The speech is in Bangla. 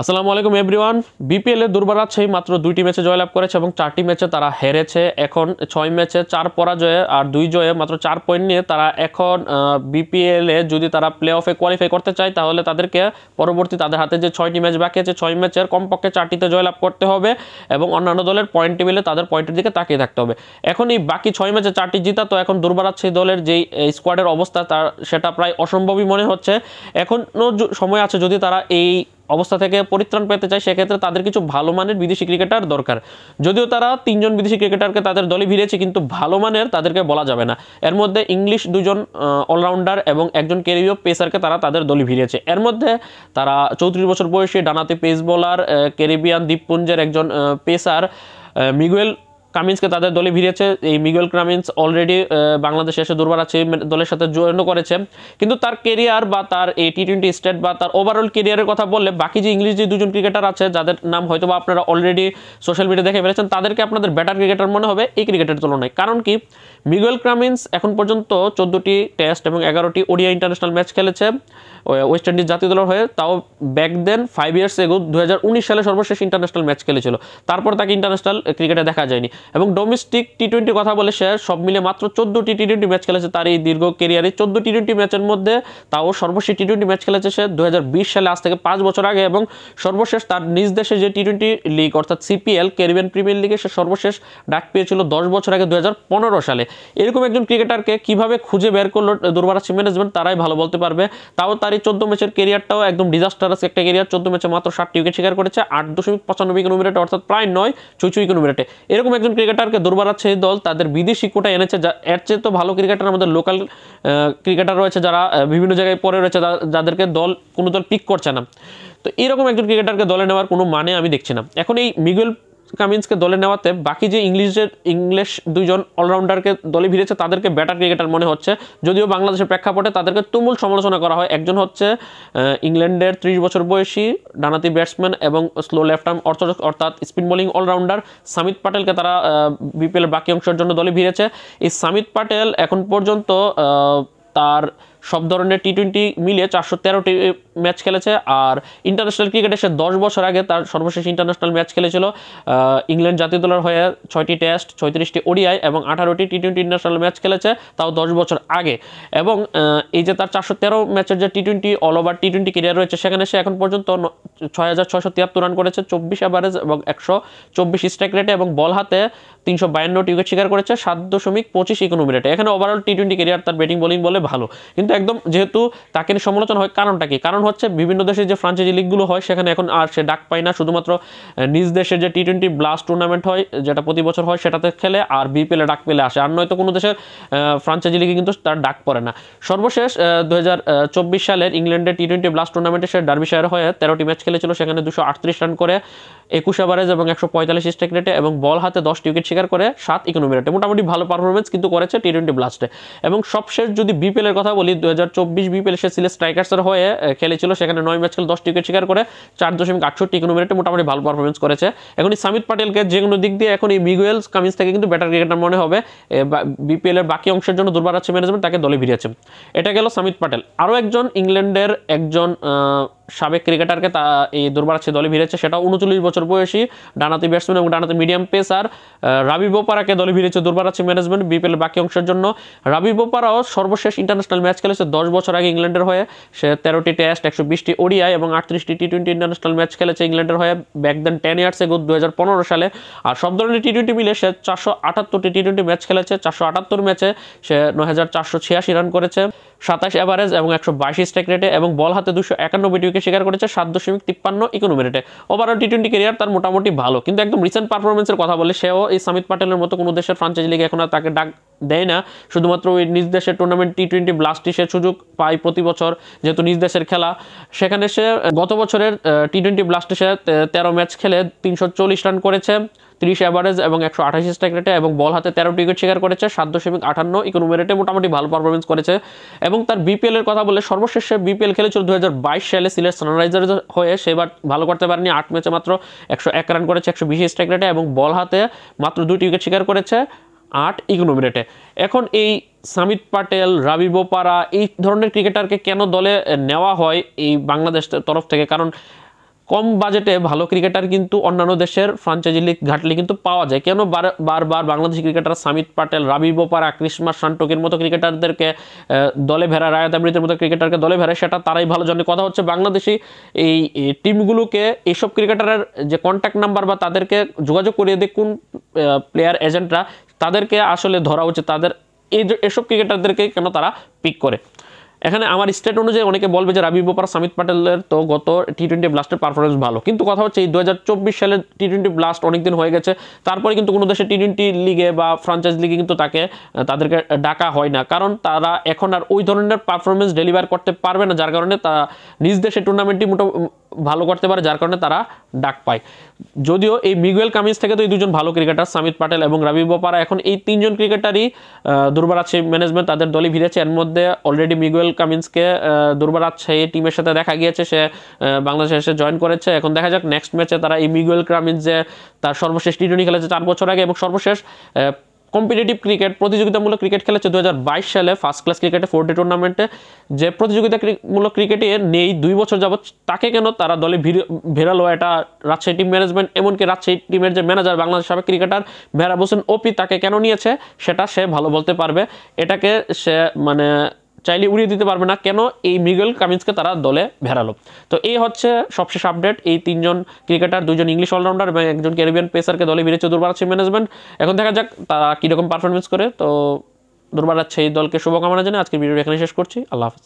আসসালামু আলাইকুম এভরিওয়ান। বিপিএলে দুর্বার রাজশাহী মাত্র 2টি ম্যাচে জয়লাভ করেছে এবং 4টি ম্যাচে তারা হেরেছে। এখন 6 ম্যাচে 4 পরাজয়ে আর 2 জয়ে মাত্র 4 পয়েন্ট নিয়ে তারা এখন বিপিএলে যদি তারা প্লে অফে কোয়ালিফাই করতে চায় তাহলে তাদেরকে পরবর্তী তাদের হাতে যে 6টি ম্যাচ বাকি আছে 6 ম্যাচের কমপক্ষে 4টিতে জয়লাভ করতে হবে এবং অন্যান্য দলের পয়েন্ট টেবিলে তাদের পয়েন্টের দিকে তাকিয়ে থাকতে হবে। এখন এই বাকি 6 ম্যাচে 4টি জিতা তো এখন দুর্বার রাজশাহী দলের যেই স্কোয়াডের অবস্থা তার সেটা প্রায় অসম্ভবই মনে হচ্ছে। এখনও সময় আছে, যদি তারা এই অবস্থা থেকে পরিত্রাণ পেতে চায় সেক্ষেত্রে তাদের কিছু ভালো মানের বিদেশি ক্রিকেটার দরকার। যদিও তারা 3জন বিদেশি ক্রিকেটারকে তাদের দলে ভিড়িয়েছে কিন্তু ভালো মানের তাদেরকে বলা যাবে না। এর মধ্যে ইংলিশ 2জন অলরাউন্ডার এবং একজন ক্যারিবীয় পেসারকে তারা তাদের দলে ভিড়িয়েছে। এর মধ্যে তারা 34 বছর বয়সী ডানাতি পেস বোলার ক্যারিবিয়ান দ্বীপপুঞ্জের একজন পেসার মিগুয়েল কামিন্সকে তাদের দলে ভিড়িয়েছে। এই মিগুয়েল কামিন্স অলরেডি বাংলাদেশে এসে দুর্বার আছে দলের সাথে জয়েন করেছে, কিন্তু তার কেরিয়ার বা তার এই টি-20 স্টেট বা তার ওভারঅল কেরিয়ারের কথা বললে বাকি যে ইংলিশ যে 2জন ক্রিকেটার আছে যাদের নাম হয়তো বা আপনারা অলরেডি সোশ্যাল মিডিয়া দেখে ফেলেছেন তাদেরকে আপনাদের বেটার ক্রিকেটার মনে হবে এই ক্রিকেটের তুলনায়। কারণ কি, মিগুয়েল কামিন্স এখন পর্যন্ত 14টি টেস্ট এবং 11টি ওডিআই ইন্টারন্যাশনাল ম্যাচ খেলেছে ওয়েস্ট ইন্ডিজ জাতীয় দলের হয়ে, তাও ব্যাক দেন 5 ইয়ার্স এগো 2019 সালে সর্বশেষ ইন্টারন্যাশনাল ম্যাচ খেলেছিল। তারপর তাকে ইন্টারন্যাশনাল ক্রিকেটে দেখা যায়নি এবং ডোমেস্টিক টি-20 কথা বলে সে সব মিলে মাত্র 14টি টি-20 ম্যাচ খেলেছে তার এই দীর্ঘ কেরিয়ারে। 14 টি-20 ম্যাচের মধ্যে তাও সর্বশেষ টি-20 ম্যাচ খেলেছে সে 2020 সালে, আজ থেকে 5 বছর আগে, এবং সর্বশেষ তার নিজ দেশে যে টি-20 লিগ অর্থাৎ সিপিএল ক্যারিবিয়ান প্রিমিয়ার লিগে সে সর্বশেষ ডাক পেয়েছিল 10 বছর আগে 2015 সালে। এরকম একজন ক্রিকেটারকে কিভাবে খুঁজে বের করলো দুর্বার রাজশাহী ম্যানেজমেন্ট তারাই ভালো বলতে পারবে। তাও তার এই 14 ম্যাচের কেরিয়ারটাও একদম ডিজাস্টারাস একটা কেরিয়ার। 14 ম্যাচে মাত্র 7টি উইকেট শিকার করেছে 8.95 ইকোনমি রেটে, অর্থাৎ প্রায় 9 ইকোনমি রেটে। এরকম একজন ক্রিকেটারকে দুর্বার রাজশাহী দল তাদের বিদেশি কোটা এনেছে, এর চেয়ে তো ভালো ক্রিকেটার আমাদের লোকাল ক্রিকেটার রয়েছে যারা বিভিন্ন জায়গায় পড়ে রয়েছে, যাদেরকে কোনো দল পিক করছে না। তো এরকম একজন ক্রিকেটারকে দলে নেওয়ার কোনো মানে আমি দেখছি না। এখন এই মিগুয়েল কামিন্সকে দলে নেওয়াতে বাকি যে ইংলিশ 2জন অলরাউন্ডারকে দলে ভিড়েছে তাদেরকে বেটার ক্রিকেটার মনে হচ্ছে। যদিও বাংলাদেশের প্রেক্ষাপটে তাদেরকে তুমুল সমালোচনা করা হয়। একজন হচ্ছে ইংল্যান্ডের 30 বছর বয়সী ডানাতি ব্যাটসম্যান এবং স্লো লেফট আর্ম অর্থাৎ স্পিন বোলিং অলরাউন্ডার সামিত পাটেলকে তারা বিপিএল বাকি অংশের জন্য দলে ভিড়েছে। এই সামিত পাটেল এখন পর্যন্ত তার সব ধরনের টি-20 মিলিয়ে 413টি ম্যাচ খেলেছে। আর ইন্টারন্যাশনাল ক্রিকেটে সে 10 বছর আগে তার সর্বশেষ ইন্টারন্যাশনাল ম্যাচ খেলেছিল ইংল্যান্ড জাতীয় দলের হয়ে 6টি টেস্ট 36টি ওডিআই এবং 18টি টি-20 ইন্টারন্যাশনাল ম্যাচ খেলেছে, তাও 10 বছর আগে। এবং এই যে তার 413 ম্যাচের যে টি-20 অল ওভার টি-20 ক্যারিয়ার রয়েছে সেখানে সে এখন পর্যন্ত 6673 রান করেছে, 24 অ্যাভারেজ এবং 124 স্ট্রাইক রেটে, এবং বল হাতে 352টি উইকেট শিকার করেছে 7.25 ইকোনমি রেটে। এখানে ওভারঅল টি-20 ক্যারিয়ার তার ব্যাটিং বোলিং বলে ভালো, কিন্তু একদম যেহেতু তাকে সমালোচনা হয় কারণটা কি? কারণ হচ্ছে বিভিন্ন দেশের যে ফ্রাঞ্চাইজি লিগগুলো হয় সেখানে এখন আর সে ডাক পায় না, শুধুমাত্র নিজ দেশের যে টি-20 ব্লাস্ট টুর্নামেন্ট হয় যেটা প্রতি বছর হয় সেটাতে খেলে আর বিপিএলে ডাক পেলে আসে, আর নয়তো কোনো দেশের ফ্রাঞ্চাইজি লিগে কিন্তু তার ডাক পড়ে না। সর্বশেষ 2024 সালের ইংল্যান্ডের টি-20 ব্লাস্ট টুর্নামেন্টে সে ডার্বিশায়ার হয়ে 13টি ম্যাচ খেলেছিল, সেখানে 238 রান করে 21 অ্যাভারেজ এবং 145 স্ট্রাইক রেটে, এবং বল হাতে 10টি উইকেট শিকার করে 7 ইকোনমি রেটে। মোটামুটি ভালো পারফরমেন্স কিন্তু করেছে টি-20 ব্লাস্টে। এবং সবশেষ যদি বিপিএল এর কথা বলি, 2024 বিপিএল সে সিলেট স্ট্রাইকার্সের হয়ে খেলেছিল, সেখানে 9 ম্যাচ খেলে 10টি উইকেট শিকার করে 4.68 ইকোনমি রেটে মোটামুটি ভালো পারফরমেন্স করেছে। এখন এই সামিত পাটেলকে যে কোনো দিক দিয়ে এখন এই মিগুয়েল কামিন্স থেকে কিন্তু বেটার ক্রিকেটার মনে হবে। বিপিএল এর বাকি অংশের জন্য দুর্বার রাজশাহী ম্যানেজমেন্ট তাকে দলে ভিড়িয়েছে। এটা গেল সামিত পাটেল। আরও একজন ইংল্যান্ডের একজন সাবেক ক্রিকেটারকে এই দুর্বার রাজশাহী দলে ভিড়েছে, সেটাও 39 বছর বয়সী ডানাতি ব্যাটসম্যান এবং ডানাতি মিডিয়াম পেসার রাবি বোপারাকে দলে ভিড়েছে দুর্বার রাজশাহী ম্যানেজমেন্ট বিপিএল বাকি অংশের জন্য। রাবি বোপারাও সর্বশেষ ইন্টারন্যাশনাল ম্যাচ খেলেছে 10 বছর আগে ইংল্যান্ডের হয়ে, সে 13টি টেস্ট 120টি ওডিআই এবং 38টি টি-20 ইন্টারন্যাশনাল ম্যাচ খেলেছে ইংল্যান্ডের হয়ে ব্যাক দেন 10 ইয়ার্স এগো 2015 সালে। আর সব ধরনের টি-20 মিলে সে 478টি টি-20 ম্যাচ খেলেছে, 478 ম্যাচে সে 9486 রান করেছে, 27 অ্যাভারেজ এবং 122 স্ট্রাইক রেটে, এবং বল হাতে 291টি উইকেট শিকার করেছে 7.53 ইকোনমি রেটে। ওভারঅল টি-20 ক্যারিয়ার তার মোটামুটি ভালো, কিন্তু একদম রিসেন্ট পারফরমেন্সের কথা বলে সেও এই সামিত পাটেলের মতো কোনো দেশের ফ্রাঞ্চাইজি লিগে এখন আর তাকে ডাক দেয় না। শুধুমাত্র ওই নিজ দেশের টুর্নামেন্ট টি-20 ব্লাস্টে সে সুযোগ পায় প্রতি বছর, যেহেতু নিজ দেশের খেলা। সেখানে সে গত বছরের টি-20 ব্লাস্টে সে 13 ম্যাচ খেলে 340 রান করেছে, 30 অ্যাভারেজ এবং 128 স্ট্রাইক রেটে, এবং বল হাতে 13টি উইকেট শিকার করেছে 7.58 ইকোনমি রেটে, মোটামুটি ভালো পারফরমেন্স করেছে। এবং তার বিপিএল এর কথা বলে সর্বশেষ বিপিএল খেলেছিল 2022 সালে সিলেট সানরাইজার্স হয়ে, সেবার ভালো করতে পারেনি। 8 ম্যাচে মাত্র 101 রান করেছে 120 স্ট্রাইক রেটে, এবং বল হাতে মাত্র 2টি উইকেট শিকার করেছে 8 ইকোনমি রেটে। এখন এই সামিত পাটেল, রাবি বোপারা এই ধরনের ক্রিকেটারকে কেন দলে নেওয়া হয় এই বাংলাদেশ তরফ থেকে? কারণ কম বাজেটে ভালো ক্রিকেটার কিন্তু অন্যান্য দেশের ফ্রাঞ্চাইজি লিগ ঘাটলে কিন্তু পাওয়া যায়। কেন বারবার বাংলাদেশি ক্রিকেটার সামিত পাটেল, রাবি বোপারা, কৃষ্ণা শান্তকের মতো ক্রিকেটারদেরকে দলে ভেড়া, রায়াত আমিরিতের মতো ক্রিকেটারকে দলে ভেড়ে, সেটা তারাই ভালো জানে। কথা হচ্ছে বাংলাদেশি এই টিমগুলোকে এইসব ক্রিকেটারের যে কন্ট্যাক্ট নাম্বার বা তাদেরকে যোগাযোগ করিয়ে দিয়ে কোন প্লেয়ার এজেন্টরা তাদেরকে আসলে ধরা উচিত, তাদের এসব ক্রিকেটারদেরকে কেন তারা পিক করে। এখানে আমার স্টেট অনুযায়ী অনেকে বলবে যে রাবি বোপারা, সামিত পাটেলের তো গত টি-20 ব্লাস্টের পারফরমেন্স ভালো, কিন্তু কথা হচ্ছে এই 2024 সালের টি-20 ব্লাস্ট অনেকদিন হয়ে গেছে, তারপরে কিন্তু কোনো দেশে টি-20 লিগে বা ফ্রাঞ্চাইজ লিগে কিন্তু তাদেরকে ডাকা হয় না, কারণ তারা এখন আর ওই ধরনের পারফরমেন্স ডেলিভার করতে পারবে না, যার কারণে তারা নিজ দেশে টুর্নামেন্টটি ভালো করতে পারে, যার কারণে তারা ডাক পায়। যদিও এই মিগুয়েল কামিন্স থেকে তো এই দুজন ভালো ক্রিকেটার, সামিত পাটেল এবং রাবি বোপারা, এখন এই তিনজন ক্রিকেটারই দুর্বার রাজশাহী ম্যানেজমেন্ট তাদের দলে ভিড়েছে। এর মধ্যে অলরেডি মিগুয়েল কামিন্সকে দুর্বার রাজশাহী টিমের সাথে দেখা গিয়েছে, সে বাংলাদেশে এসে জয়েন করেছে। এখন দেখা যাক নেক্সট ম্যাচে তারা এই মিগুয়েল কামিন্স যে তার সর্বশেষ টি-20 খেলেছে 4 বছর আগে এবং সর্বশেষ কম্পিটিটিভ ক্রিকেট, প্রতিযোগিতামূলক ক্রিকেট খেলেছে 2022 সালে ফার্স্ট ক্লাস ক্রিকেটে 4-ডে টুর্নামেন্টে, যে প্রতিযোগিতামূলক ক্রিকেটে নেই 2 বছর যাবৎ, তাকে কেন তারা দলে ভেড়ালো এটা রাজশাহী টিম ম্যানেজমেন্ট, এমনকি রাজশাহী টিমের যে ম্যানেজার বাংলাদেশ সাবেক ক্রিকেটার মেহরাব হোসেন ওপি, তাকে কেন নিয়েছে সেটা সে ভালো বলতে পারবে। এটাকে সে মানে চাইলে উড়িয়ে দিতে পারবে না কেন এই মিগুয়েল কামিন্সকে তারা দলে ভেড়ালো। তো এই হচ্ছে সবশেষ আপডেট, এই 3 জন ক্রিকেটার, 2 জন ইংলিশ অলরাউন্ডার এবং একজন ক্যারিবিয়ান পেসারকে দলে ভিড়েছে দুর্বার রাজশাহী ম্যানেজমেন্ট। এখন দেখা যাক তারা কীরকম পারফরমেন্স করে। তো দুর্বার রাজশাহী দলকে শুভকামনা জানিয়ে আজকের ভিডিও এখানে শেষ করছি। আল্লাহ হাফেজ।